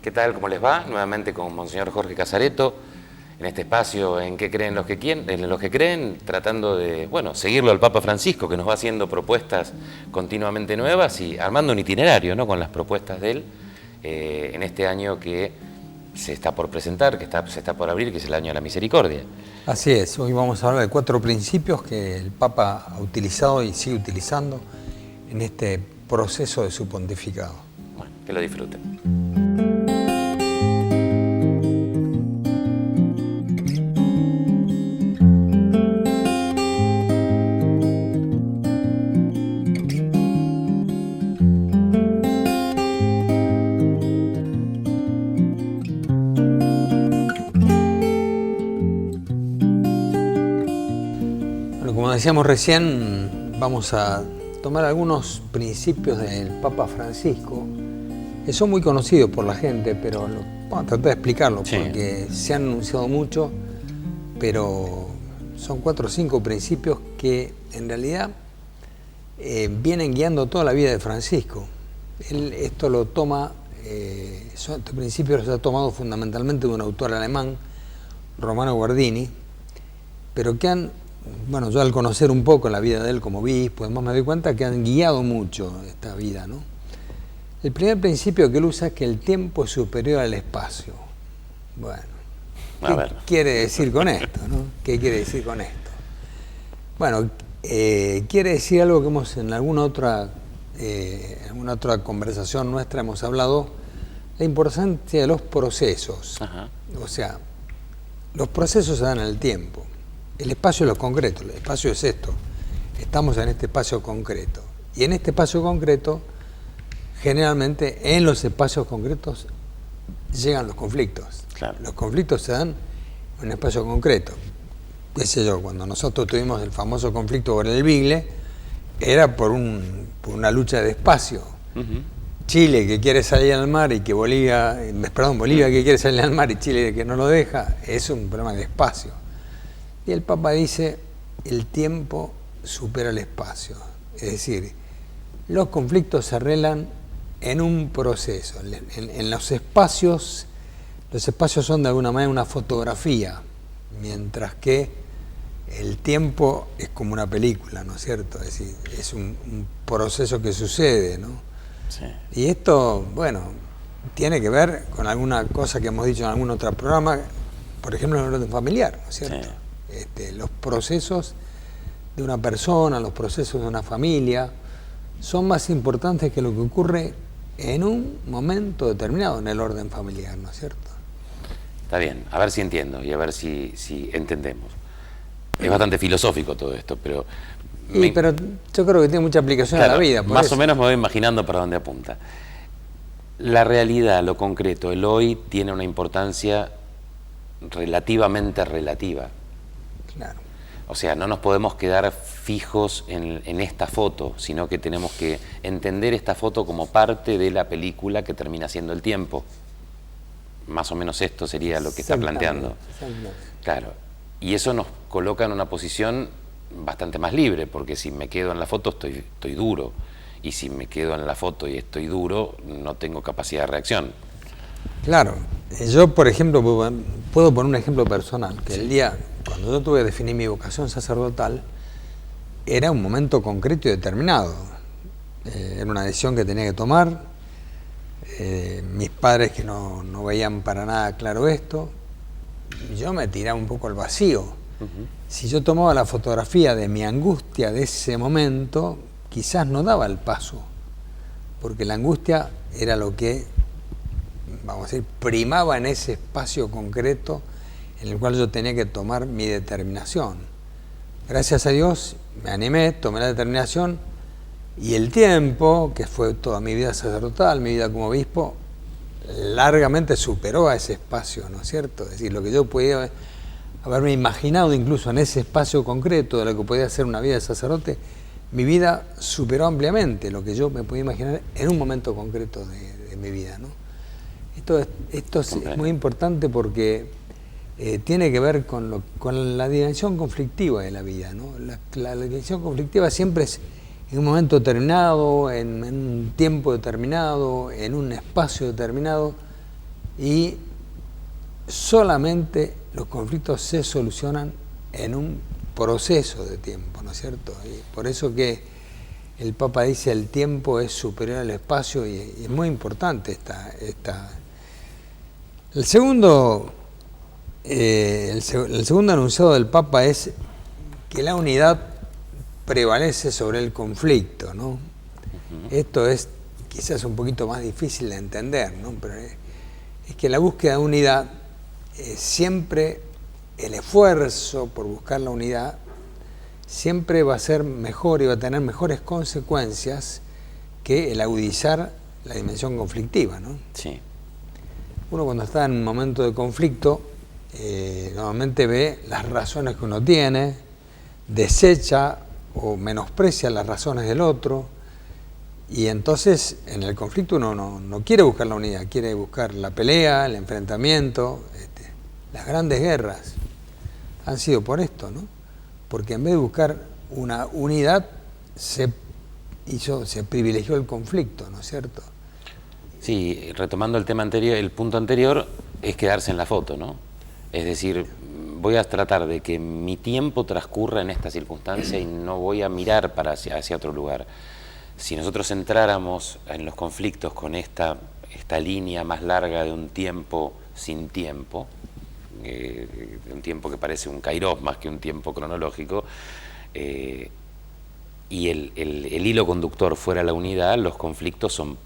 ¿Qué tal? ¿Cómo les va? Nuevamente con Monseñor Jorge Casareto, en este espacio en que creen los que quieren, en los que creen, tratando de, bueno, seguirlo al Papa Francisco, que nos va haciendo propuestas continuamente nuevas y armando un itinerario, ¿no?, con las propuestas de él, en este año que se está por presentar, se está por abrir, que es el año de la misericordia. Así es, hoy vamos a hablar de 4 principios que el Papa ha utilizado y sigue utilizando en este proceso de su pontificado. Bueno, que lo disfruten. Como decíamos recién, vamos a tomar algunos principios del Papa Francisco, que son muy conocidos por la gente, pero vamos a tratar de explicarlos, porque se han anunciado mucho, pero son 4 o 5 principios que en realidad vienen guiando toda la vida de Francisco. Él esto lo toma, estos principios los ha tomado fundamentalmente de un autor alemán, Romano Guardini, pero que han, bueno, yo al conocer un poco la vida de él como obispo, además me doy cuenta que han guiado mucho esta vida, ¿no? El primer principio que él usa es que el tiempo es superior al espacio. Bueno, ¿qué quiere decir con esto, no? ¿Qué quiere decir con esto? Bueno, quiere decir algo que hemos en alguna otra conversación nuestra hemos hablado, la importancia de los procesos. Ajá. O sea, los procesos se dan en el tiempo. El espacio es lo concreto, el espacio es esto. Estamos en este espacio concreto. Y en este espacio concreto, generalmente en los espacios concretos llegan los conflictos. Claro. Los conflictos se dan en un espacio concreto. Qué sé yo, cuando nosotros tuvimos el famoso conflicto por el Bigle, era por una lucha de espacio. Chile que quiere salir al mar y que Bolivia que quiere salir al mar y Chile que no lo deja, es un problema de espacio. Y el Papa dice, el tiempo supera el espacio. Es decir, los conflictos se arreglan en un proceso. En los espacios son de alguna manera una fotografía, mientras que el tiempo es como una película, ¿no es cierto? Es decir, es un proceso que sucede, ¿no? Sí. Y esto, bueno, tiene que ver con alguna cosa que hemos dicho en algún otro programa, por ejemplo, en el orden familiar, ¿no es cierto? Sí. Los procesos de una persona, los procesos de una familia, son más importantes que lo que ocurre en un momento determinado en el orden familiar, ¿no es cierto? Está bien, a ver si entiendo y a ver si entendemos. Es bastante filosófico todo esto, pero... pero yo creo que tiene mucha aplicación a la vida. Más o menos me voy imaginando para dónde apunta. La realidad, lo concreto, el hoy tiene una importancia relativamente relativa. Claro. O sea, no nos podemos quedar fijos en esta foto, sino que tenemos que entender esta foto como parte de la película que termina siendo el tiempo. Más o menos esto sería lo que está planteando. Claro. Y eso nos coloca en una posición bastante más libre, porque si me quedo en la foto estoy duro, y si me quedo en la foto y estoy duro, no tengo capacidad de reacción. Claro. Yo, por ejemplo, puedo poner un ejemplo personal, que el día... Cuando yo tuve que definir mi vocación sacerdotal, era un momento concreto y determinado. Era una decisión que tenía que tomar. Mis padres que no veían para nada claro esto, yo me tiraba un poco al vacío. Si yo tomaba la fotografía de mi angustia de ese momento, quizás no daba el paso, porque la angustia era lo que, vamos a decir, primaba en ese espacio concreto en el cual yo tenía que tomar mi determinación. Gracias a Dios me animé, tomé la determinación y el tiempo, que fue toda mi vida sacerdotal, mi vida como obispo, largamente superó a ese espacio, ¿no es cierto? Es decir, lo que yo podía haberme imaginado incluso en ese espacio concreto de lo que podía ser una vida de sacerdote, mi vida superó ampliamente lo que yo me podía imaginar en un momento concreto de mi vida, ¿no? Esto es muy importante porque tiene que ver con la dimensión conflictiva de la vida, ¿no? La dimensión conflictiva siempre es en un momento determinado, en un tiempo determinado, en un espacio determinado, y solamente los conflictos se solucionan en un proceso de tiempo, ¿no es cierto? Y por eso que el Papa dice el tiempo es superior al espacio y es muy importante esta. El segundo enunciado del Papa es que la unidad prevalece sobre el conflicto, ¿no? Uh-huh. Esto es quizás un poquito más difícil de entender, ¿no? Pero es que la búsqueda de unidad, siempre el esfuerzo por buscar la unidad siempre va a ser mejor y va a tener mejores consecuencias que el agudizar la dimensión conflictiva, ¿no? Sí. Uno cuando está en un momento de conflicto, normalmente ve las razones que uno tiene, desecha o menosprecia las razones del otro, y entonces en el conflicto uno no quiere buscar la unidad, quiere buscar la pelea, el enfrentamiento. Las grandes guerras han sido por esto, ¿no? Porque en vez de buscar una unidad, se privilegió el conflicto, ¿no es cierto? Sí, retomando el tema anterior, el punto anterior es quedarse en la foto, ¿no? Es decir, voy a tratar de que mi tiempo transcurra en esta circunstancia y no voy a mirar hacia otro lugar. Si nosotros entráramos en los conflictos con esta línea más larga de un tiempo sin tiempo, un tiempo que parece un kairos más que un tiempo cronológico, y el hilo conductor fuera la unidad, los conflictos son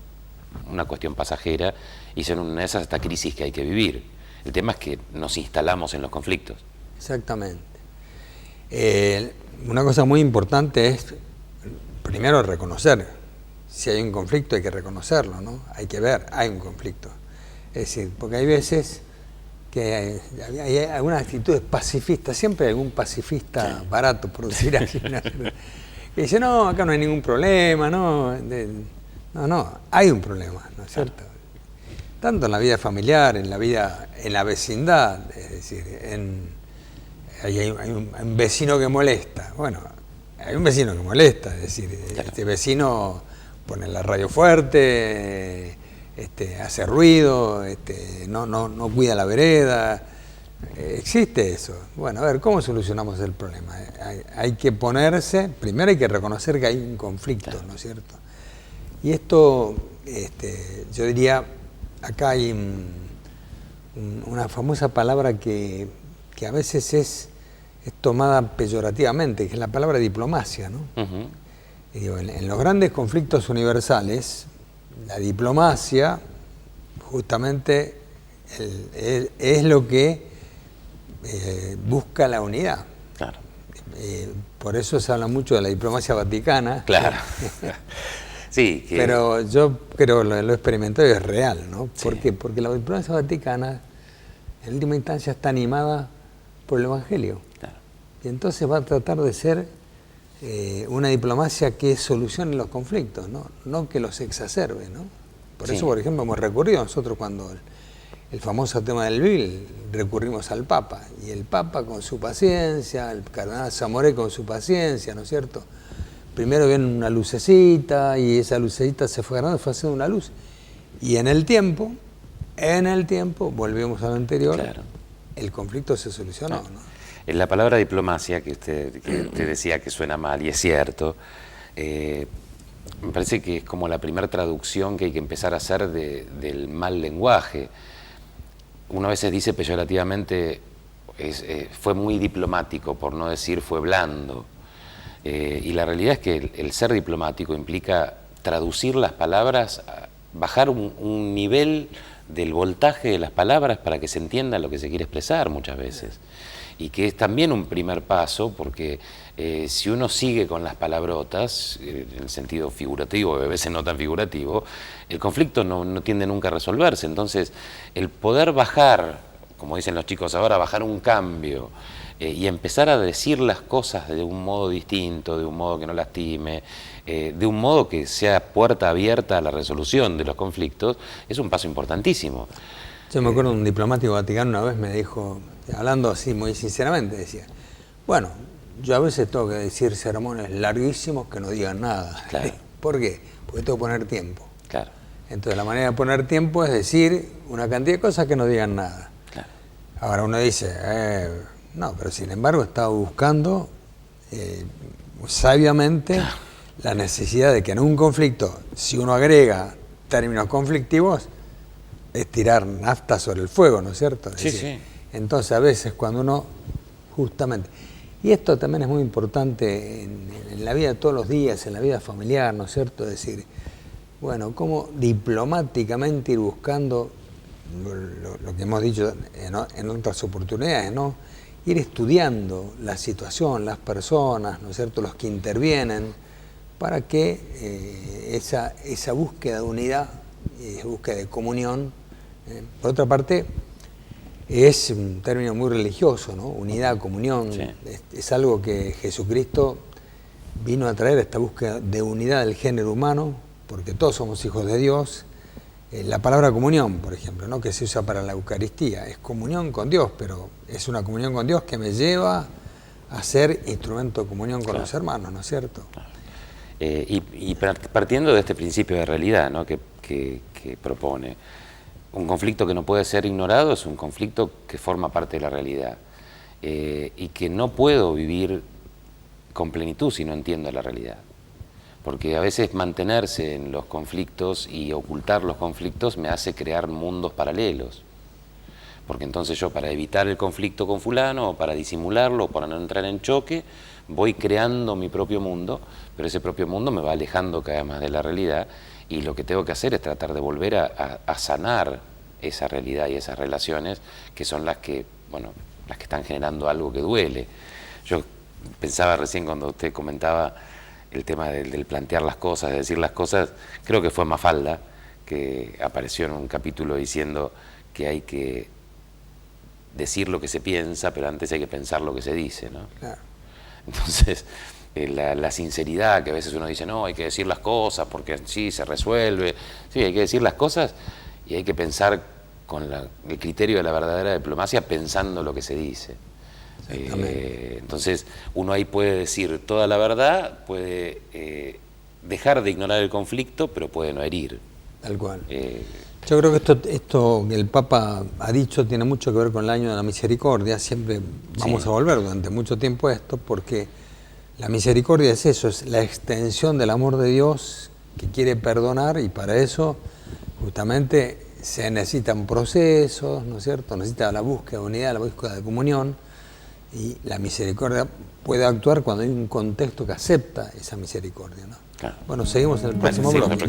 una cuestión pasajera y son una de esas hasta crisis que hay que vivir. El tema es que nos instalamos en los conflictos. Exactamente. Una cosa muy importante es, primero, reconocer. Si hay un conflicto hay que reconocerlo, ¿no? Hay que ver, hay un conflicto. Es decir, porque hay veces que hay algunas actitudes pacifistas, siempre hay algún pacifista barato, por decir así, ¿no? Que dice, no, acá no hay ningún problema, no, hay un problema, ¿no es cierto? Tanto en la vida familiar, en la vecindad, es decir, hay un vecino que molesta. Bueno, hay un vecino que molesta, es decir, este vecino pone la radio fuerte, hace ruido, no cuida la vereda. Existe eso. Bueno, a ver, ¿cómo solucionamos el problema? Hay que ponerse, primero hay que reconocer que hay un conflicto, ¿no es cierto? Y esto, yo diría, acá hay una famosa palabra que a veces es tomada peyorativamente, que es la palabra diplomacia, ¿no? Uh-huh. Y digo, en los grandes conflictos universales, la diplomacia justamente es lo que busca la unidad. Claro. Por eso se habla mucho de la diplomacia vaticana. Claro. Sí, pero yo creo lo he experimentado y es real, ¿no? ¿Por Sí. qué? Porque la diplomacia vaticana, en última instancia, está animada por el Evangelio. Claro. Y entonces va a tratar de ser una diplomacia que solucione los conflictos, no que los exacerbe, ¿no? Por eso, por ejemplo, hemos recurrido nosotros cuando el famoso tema del Bill, recurrimos al Papa. Y el Papa con su paciencia, el cardenal Zamoré con su paciencia, ¿no es cierto? Primero viene una lucecita y esa lucecita se fue agarrando, fue haciendo una luz. Y en el tiempo, volvemos a lo anterior, Claro. El conflicto se solucionó, ¿no? En la palabra diplomacia, que usted te decía que suena mal, y es cierto, me parece que es como la primera traducción que hay que empezar a hacer del mal lenguaje. Uno a veces dice peyorativamente, fue muy diplomático, por no decir fue blando. Y la realidad es que el ser diplomático implica traducir las palabras, bajar un nivel del voltaje de las palabras para que se entienda lo que se quiere expresar muchas veces. Y que es también un primer paso, porque si uno sigue con las palabrotas, en el sentido figurativo, a veces no tan figurativo, el conflicto no tiende nunca a resolverse. Entonces, el poder bajar, como dicen los chicos ahora, bajar un cambio, y empezar a decir las cosas de un modo distinto, de un modo que no lastime, de un modo que sea puerta abierta a la resolución de los conflictos, es un paso importantísimo. Yo me acuerdo de un diplomático vaticano una vez me dijo, hablando así muy sinceramente, decía, bueno, yo a veces tengo que decir sermones larguísimos que no digan nada. Claro. ¿Por qué? Porque tengo que poner tiempo. Claro. Entonces la manera de poner tiempo es decir una cantidad de cosas que no digan nada. Claro. Ahora uno dice, no, pero sin embargo estaba buscando sabiamente la necesidad de que en un conflicto, si uno agrega términos conflictivos, es tirar nafta sobre el fuego, ¿no es cierto? Es decir, sí. Entonces a veces cuando uno justamente... Y esto también es muy importante en la vida de todos los días, en la vida familiar, ¿no es cierto? Es decir, bueno, cómo diplomáticamente ir buscando lo que hemos dicho en otras oportunidades, ¿no? Ir estudiando la situación, las personas, ¿no es cierto?, los que intervienen, para que esa búsqueda de unidad, búsqueda de comunión, por otra parte, es un término muy religioso, ¿no? Unidad, comunión, sí. Es algo que Jesucristo vino a traer, esta búsqueda de unidad del género humano, porque todos somos hijos de Dios. La palabra comunión, por ejemplo, ¿no?, que se usa para la Eucaristía, es comunión con Dios, pero es una comunión con Dios que me lleva a ser instrumento de comunión con los hermanos, ¿no es cierto? Y partiendo de este principio de realidad, ¿no?, que propone, un conflicto que no puede ser ignorado es un conflicto que forma parte de la realidad, y que no puedo vivir con plenitud si no entiendo la realidad. Porque a veces mantenerse en los conflictos y ocultar los conflictos me hace crear mundos paralelos. Porque entonces yo, para evitar el conflicto con fulano, o para disimularlo, o para no entrar en choque, voy creando mi propio mundo, pero ese propio mundo me va alejando cada vez más de la realidad, y lo que tengo que hacer es tratar de volver a sanar esa realidad y esas relaciones, que son las que, bueno, las que están generando algo que duele. Yo pensaba recién cuando usted comentaba el tema del plantear las cosas, de decir las cosas, creo que fue Mafalda, que apareció en un capítulo diciendo que hay que decir lo que se piensa, pero antes hay que pensar lo que se dice, ¿no? Claro. Entonces, la sinceridad, que a veces uno dice, no, hay que decir las cosas porque sí, se resuelve. Sí, hay que decir las cosas y hay que pensar con el criterio de la verdadera diplomacia, pensando lo que se dice. Entonces uno ahí puede decir toda la verdad, puede dejar de ignorar el conflicto, pero puede no herir. Tal cual. Yo creo que esto que el Papa ha dicho tiene mucho que ver con el año de la misericordia. Siempre vamos a volver durante mucho tiempo a esto, porque la misericordia es eso, es la extensión del amor de Dios que quiere perdonar, y para eso justamente se necesitan procesos, ¿no es cierto? Necesita la búsqueda de unidad, la búsqueda de comunión. Y la misericordia puede actuar cuando hay un contexto que acepta esa misericordia, ¿no? Claro. Bueno, seguimos en el próximo bloque.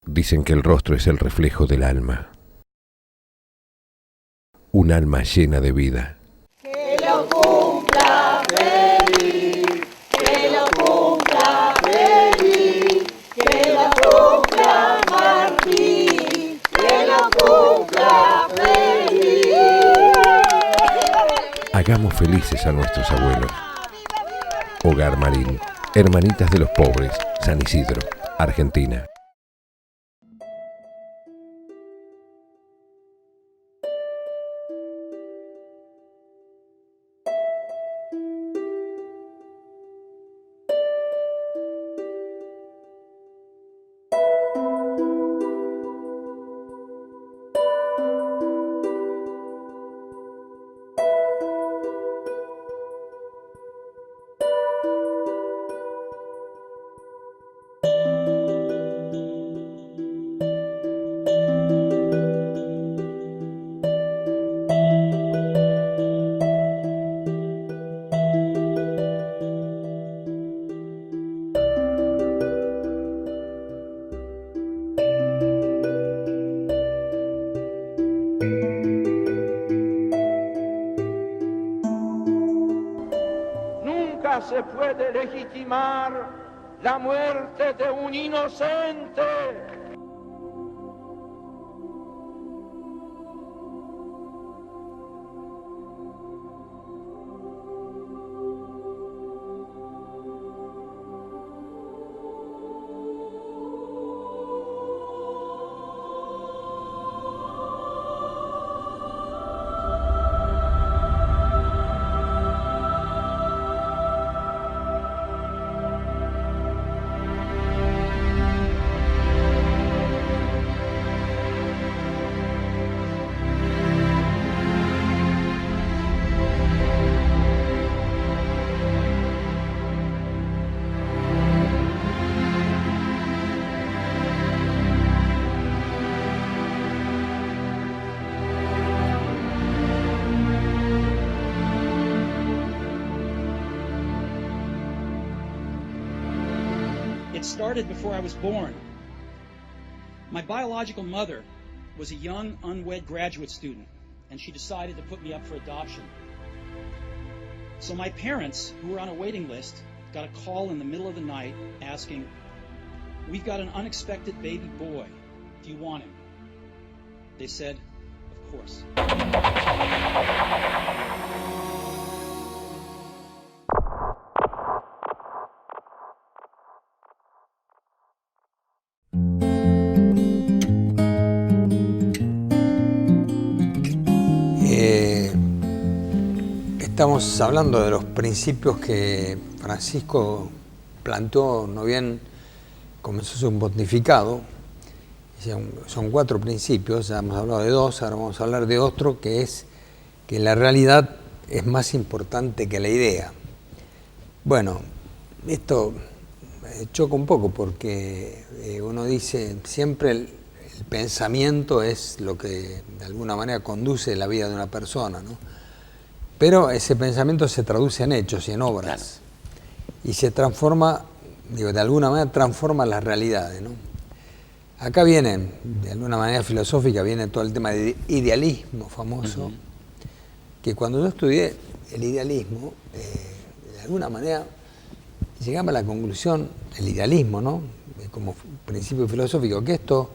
Dicen que el rostro es el reflejo del alma. Un alma llena de vida. Que lo cumpla feliz, que lo cumpla feliz, que lo cumpla Martín, que lo cumpla feliz. Hagamos felices a nuestros abuelos. Hogar Marín, Hermanitas de los Pobres, San Isidro, Argentina. Se puede legitimar la muerte de un inocente. started before I was born. My biological mother was a young, unwed graduate student, and she decided to put me up for adoption. So my parents, who were on a waiting list, got a call in the middle of the night asking, "We've got an unexpected baby boy. Do you want him?" They said, "Of course." Estamos hablando de los principios que Francisco planteó, no bien comenzó su pontificado. Son 4 principios, ya hemos hablado de 2, ahora vamos a hablar de otro, que es que la realidad es más importante que la idea. Bueno, esto choca un poco porque uno dice siempre el pensamiento es lo que de alguna manera conduce la vida de una persona, ¿no? Pero ese pensamiento se traduce en hechos y en obras. Claro. Y se transforma, de alguna manera transforma las realidades, ¿no? Acá viene, de alguna manera filosófica, viene todo el tema de idealismo famoso, que cuando yo estudié el idealismo, de alguna manera llegaba a la conclusión, el idealismo, ¿no?, como principio filosófico, que esto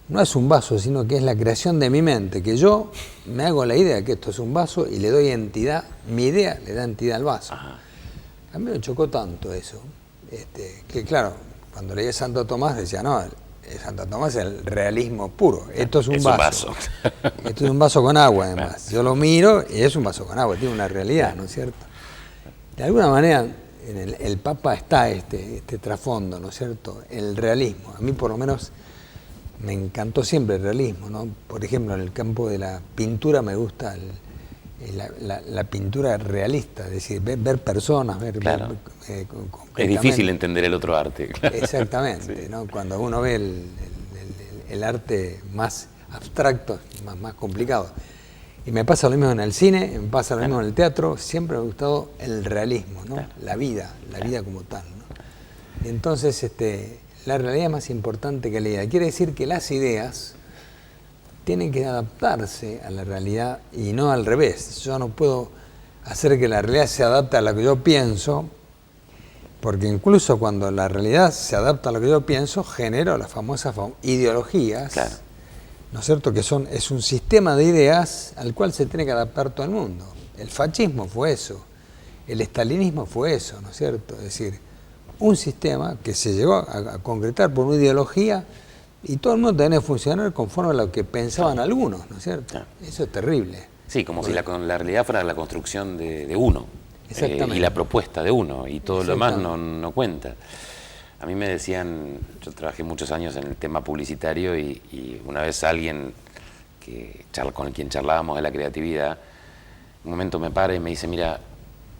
no es un vaso, sino que es la creación de mi mente, que yo me hago la idea de que esto es un vaso y le doy entidad, mi idea le da entidad al vaso. Ajá. A mí me chocó tanto eso, que claro, cuando leía Santo Tomás decía, no, Santo Tomás es el realismo puro, esto es un vaso. Esto es un vaso con agua además, yo lo miro y es un vaso con agua, tiene una realidad, ¿no es cierto? De alguna manera en el Papa está este trasfondo, ¿no es cierto? El realismo, a mí por lo menos me encantó siempre el realismo, ¿no? Por ejemplo, en el campo de la pintura me gusta la pintura realista, es decir, ver personas, ver... Claro. Es difícil entender el otro arte. Claro. Exactamente, sí. ¿No? Cuando uno ve el arte más abstracto, más complicado. Y me pasa lo mismo en el cine, me pasa lo mismo en el teatro, siempre me ha gustado el realismo, ¿no? Claro. La vida como tal, ¿no? Y entonces, la realidad es más importante que la idea. Quiere decir que las ideas tienen que adaptarse a la realidad y no al revés. Yo no puedo hacer que la realidad se adapte a lo que yo pienso, porque incluso cuando la realidad se adapta a lo que yo pienso, genero las famosas ideologías, claro, ¿no es cierto?, que es un sistema de ideas al cual se tiene que adaptar todo el mundo. El fascismo fue eso, el estalinismo fue eso, ¿no es cierto? Es decir, un sistema que se llegó a concretar por una ideología y todo el mundo tenía que funcionar conforme a lo que pensaban algunos, ¿no es cierto? Claro. Eso es terrible. Sí, como si la realidad fuera la construcción de uno, y la propuesta de uno, y todo lo demás no cuenta. A mí me decían, yo trabajé muchos años en el tema publicitario y una vez alguien con quien charlábamos de la creatividad, un momento me para y me dice, mira,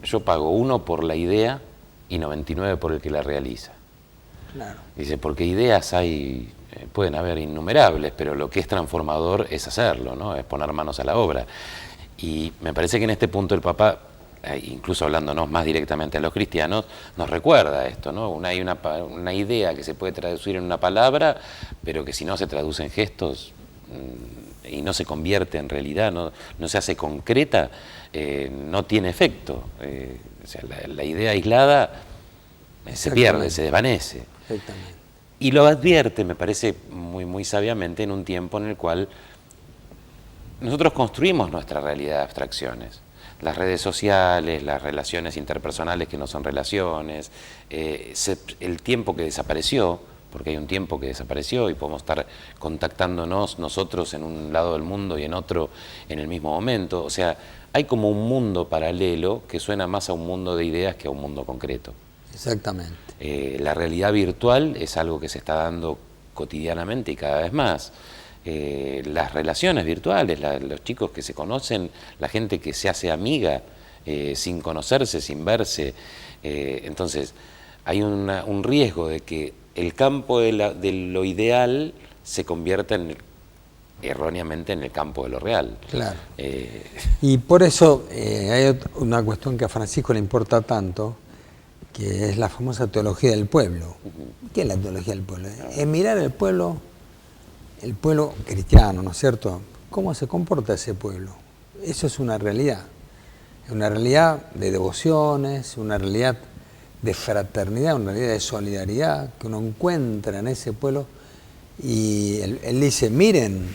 yo pago 1 por la idea y 99 por el que la realiza. Claro. Dice, porque ideas hay, pueden haber innumerables, pero lo que es transformador es hacerlo, ¿no? Es poner manos a la obra. Y me parece que en este punto el Papa, incluso hablándonos más directamente a los cristianos, nos recuerda esto, ¿no? Hay una idea que se puede traducir en una palabra, pero que si no se traduce en gestos y no se convierte en realidad, no se hace concreta, no tiene efecto. O sea, la idea aislada se pierde, se desvanece. Exactamente. Y lo advierte, me parece muy, muy sabiamente, en un tiempo en el cual nosotros construimos nuestra realidad de abstracciones. Las redes sociales, las relaciones interpersonales que no son relaciones, el tiempo que desapareció, porque hay un tiempo que desapareció y podemos estar contactándonos nosotros en un lado del mundo y en otro en el mismo momento. O sea, hay como un mundo paralelo que suena más a un mundo de ideas que a un mundo concreto. Exactamente. La realidad virtual es algo que se está dando cotidianamente y cada vez más. Las relaciones virtuales, los chicos que se conocen, la gente que se hace amiga sin conocerse, sin verse. Entonces, hay un riesgo de que el campo de lo ideal se convierta erróneamente en el campo de lo real. Claro. Y por eso hay una cuestión que a Francisco le importa tanto, que es la famosa teología del pueblo. ¿Qué es la teología del pueblo? Es mirar el pueblo cristiano, ¿no es cierto? ¿Cómo se comporta ese pueblo? Eso es una realidad de devociones, una realidad de fraternidad, una realidad de solidaridad que uno encuentra en ese pueblo. Y él dice, miren,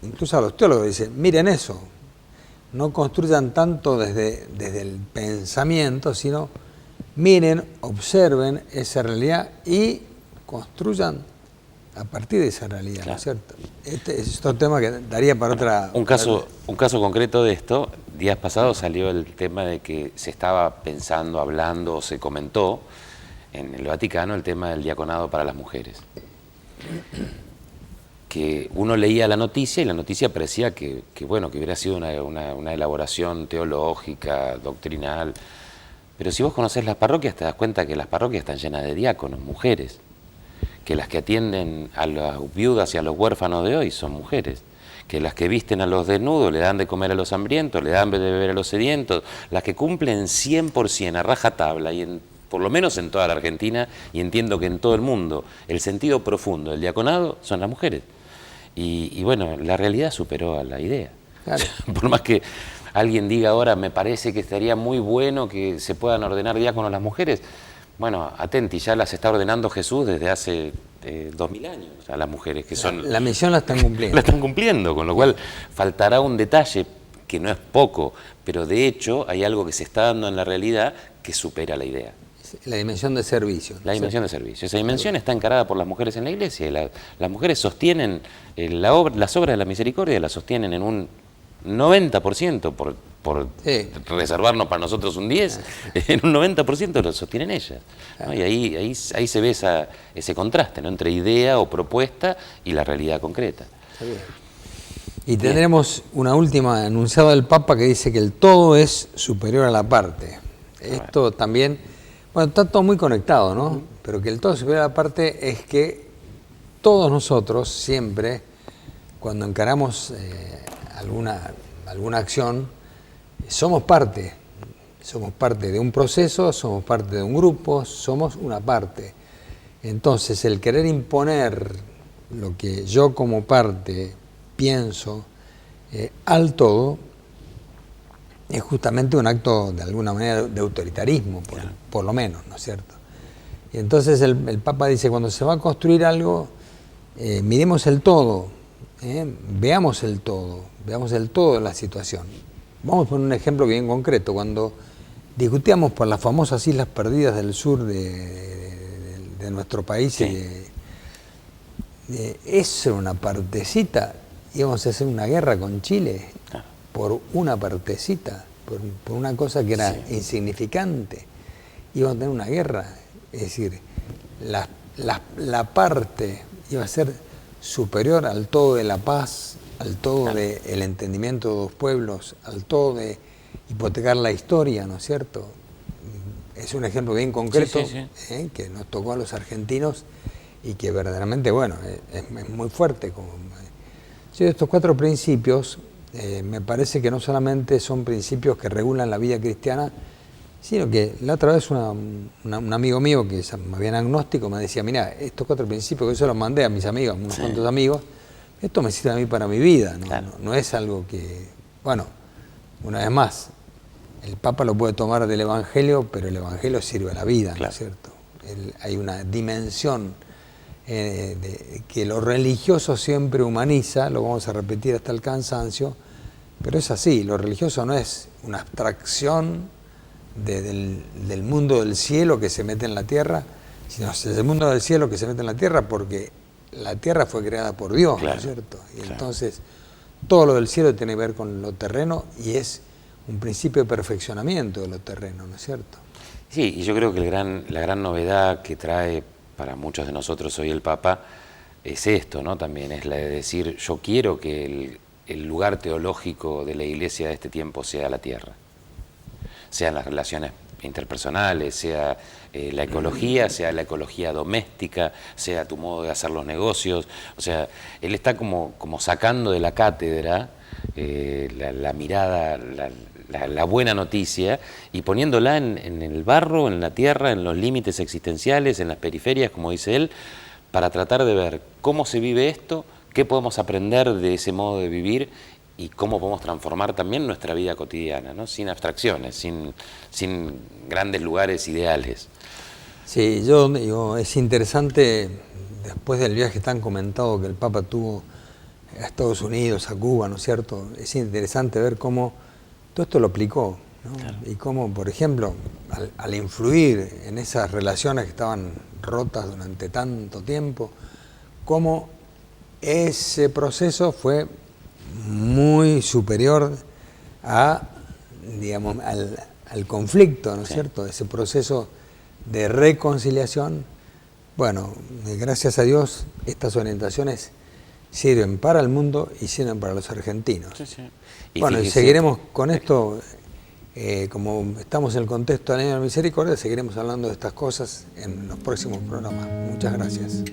incluso a los teólogos dice, miren eso, no construyan tanto desde el pensamiento, sino miren, observen esa realidad y construyan a partir de esa realidad, claro. ¿No es cierto? Este es otro tema que daría para otra... Un caso concreto de esto, días pasados salió el tema de que se estaba pensando, hablando, o se comentó en el Vaticano el tema del diaconado para las mujeres. Que uno leía la noticia y la noticia parecía que hubiera sido una elaboración teológica, doctrinal. Pero si vos conocés las parroquias te das cuenta que las parroquias están llenas de diáconos, mujeres. Que las que atienden a las viudas y a los huérfanos de hoy son mujeres, que las que visten a los desnudos, le dan de comer a los hambrientos, le dan de beber a los sedientos, las que cumplen 100% a rajatabla, y por lo menos en toda la Argentina, y entiendo que en todo el mundo, el sentido profundo del diaconado son las mujeres. Y bueno, la realidad superó a la idea. Claro. Por más que alguien diga ahora, me parece que estaría muy bueno que se puedan ordenar diáconos las mujeres. Bueno, atenti, ya las está ordenando Jesús desde hace 2000 años, a las mujeres que son... La misión la están cumpliendo. La están cumpliendo, con lo cual faltará un detalle que no es poco, pero de hecho hay algo que se está dando en la realidad que supera la idea. La dimensión de servicio. La dimensión de servicio. Esa dimensión está encarada por las mujeres en la iglesia. Y las mujeres sostienen, las obras de la misericordia las sostienen en un 90% por reservarnos para nosotros un 10%, en un 90% lo sostienen ellas, ¿no? Y ahí se ve ese contraste, ¿no? Entre idea o propuesta y la realidad concreta. Y tendremos una última enunciada del Papa que dice que el todo es superior a la parte. Esto también, bueno, está todo muy conectado, ¿no? Pero que el todo superior a la parte es que todos nosotros siempre, cuando encaramos alguna acción, somos parte de un proceso, somos parte de un grupo, somos una parte. Entonces, el querer imponer lo que yo como parte pienso al todo es justamente un acto de alguna manera de autoritarismo, por lo menos, ¿no es cierto? Y entonces el Papa dice, cuando se va a construir algo, miremos el todo, veamos el todo de la situación. Vamos a poner un ejemplo bien concreto. Cuando discutíamos por las famosas islas perdidas del sur de nuestro país, sí. Eso era una partecita. Íbamos a hacer una guerra con Chile por una partecita, por una cosa que era insignificante. Íbamos a tener una guerra. Es decir, la parte iba a ser superior al todo de la paz, al todo del entendimiento de dos pueblos, al todo de hipotecar la historia, ¿no es cierto? Es un ejemplo bien concreto que nos tocó a los argentinos y que verdaderamente, bueno, es muy fuerte. Estos 4 principios me parece que no solamente son principios que regulan la vida cristiana, sino que la otra vez un amigo mío que es más bien agnóstico me decía, mira, estos 4 principios que yo los mandé a mis amigos, unos cuantos amigos, esto me sirve a mí para mi vida, ¿no? No es algo que... Bueno, una vez más, el Papa lo puede tomar del Evangelio, pero el Evangelio sirve a la vida, ¿no es cierto? Hay una dimensión que lo religioso siempre humaniza, lo vamos a repetir hasta el cansancio, pero es así, lo religioso no es una abstracción del mundo del cielo que se mete en la tierra, sino es el mundo del cielo que se mete en la tierra porque la tierra fue creada por Dios, ¿no es cierto? Y entonces todo lo del cielo tiene que ver con lo terreno y es un principio de perfeccionamiento de lo terreno, ¿no es cierto? Sí, y yo creo que la gran novedad que trae para muchos de nosotros hoy el Papa es esto, ¿no? También es la de decir, yo quiero que el lugar teológico de la Iglesia de este tiempo sea la tierra, sean las relaciones interpersonales, sea la ecología doméstica, sea tu modo de hacer los negocios. O sea, él está como sacando de la cátedra la mirada, la buena noticia y poniéndola en el barro, en la tierra, en los límites existenciales, en las periferias, como dice él, para tratar de ver cómo se vive esto, qué podemos aprender de ese modo de vivir y cómo podemos transformar también nuestra vida cotidiana, ¿no? Sin abstracciones, sin grandes lugares ideales. Sí, yo digo, es interesante, después del viaje tan comentado que el Papa tuvo a Estados Unidos, a Cuba, ¿no es cierto? Es interesante ver cómo todo esto lo aplicó, ¿no? Claro. Y cómo, por ejemplo, al influir en esas relaciones que estaban rotas durante tanto tiempo, cómo ese proceso fue muy superior a, digamos, al conflicto, ¿no es cierto? Ese proceso de reconciliación. Bueno, gracias a Dios, estas orientaciones sirven para el mundo y sirven para los argentinos. Sí, sí. Y bueno, fíjese, seguiremos con esto, como estamos en el contexto del Año de la Misericordia, seguiremos hablando de estas cosas en los próximos programas. Muchas gracias.